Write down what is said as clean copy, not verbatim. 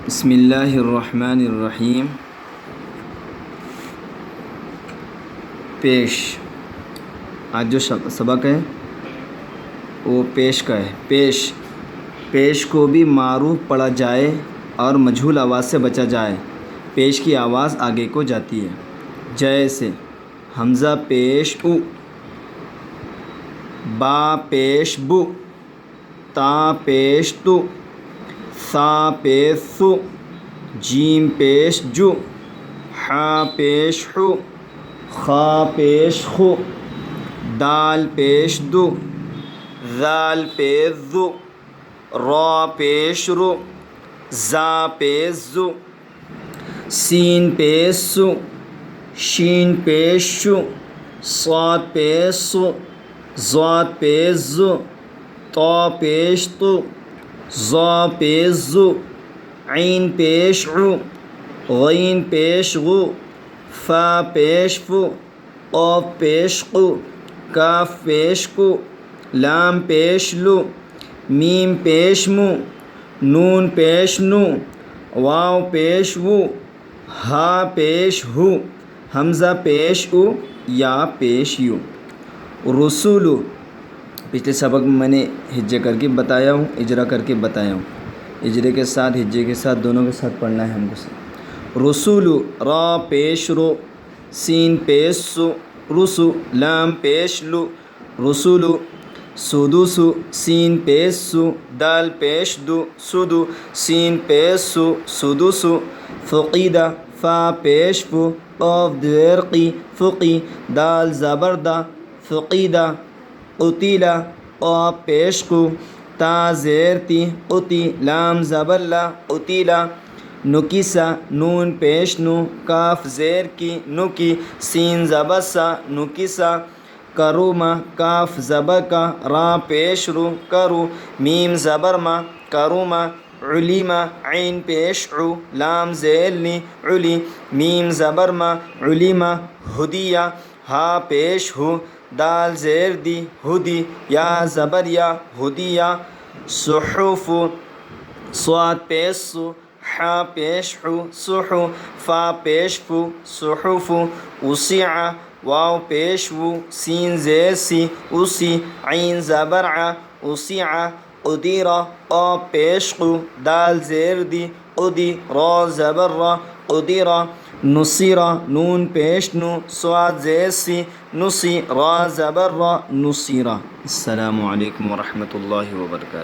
بسم اللہ الرحمن الرحیم۔ پیش، آج جو سبق ہے وہ پیش کا ہے۔ پیش کو بھی معروف پڑھا جائے اور مجہول آواز سے بچا جائے۔ پیش کی آواز آگے کو جاتی ہے، جیسے حمزہ پیش او، با پیش بو، تا پیش تو، ثا پیش ثو، جیم پیش جو، حا پیش حو، خا پیش خو، دال پیش دو، ذال پیش ذو، را پیش رو، زا پیش زو، سین پیش سو، شین پیش شو، صاد پیش سو، ضاد پیش زو، طا پیش تو، ظا پیش زو، عین پیش عو، غین پیش غو، فا پیش فو، قاف پیش قو، کاف پیش کو، لام پیش لو، میم پیش مو، نون پیش نو، واو پیش وو، ہا پیش ہو، حمزہ پیش او، یا پیش یو۔ رسولو، پچھلے سبق میں نے ہجے کر کے بتایا ہوں، اجرا کر کے بتایا ہوں۔ اجرے کے ساتھ ہجے کے ساتھ دونوں کے ساتھ پڑھنا ہے ہم کو۔ رسولو، را پیش رو، سین پیش سو، رسو، لام پیش لو، رسولو۔ سدوسو، سین پیش سو، دال پیش دو، سدو، سین پیش سو، سدوسو۔ فقیدہ، فا پیش فو، قاف زیر قی، فقی، دال زبر دا، فقیدہ۔ قتیلہ، قاف پیش قو، تا زیر تی، قتی، لام زبر لا، قتیلہ۔ نکسہ، نون پیش نو، کاف زیر کی، نکی، سین زبر سا، نکسہ۔ کرومہ، کاف زبر کا، را پیش رو، کرو، میم زبر ما، کرومہ۔ علیمہ، عین پیش عو، لام زیر نی، علی، میم زبر ما، علیمہ۔ ہدیہ، ہا پیش ہو، دال زیر دی، ہدی، یا زبر یا، ہدیہ۔ صحف، صاد پیش سو، حا پیش حو، صحو، فا پیش فو، صحف۔ وسع، واو پیش وو، سین زیر سی، اسی، عین زبر ع، وسع۔ قدیرہ، قاف پیش قو، دال زیر دی، قدی، را زبر را، قدیرہ۔ نصیرہ، نون پیش نو، صاد زیر سی، نصی، را زبر را، نصیرہ۔ السلام علیکم ورحمۃ اللہ وبرکاتہ۔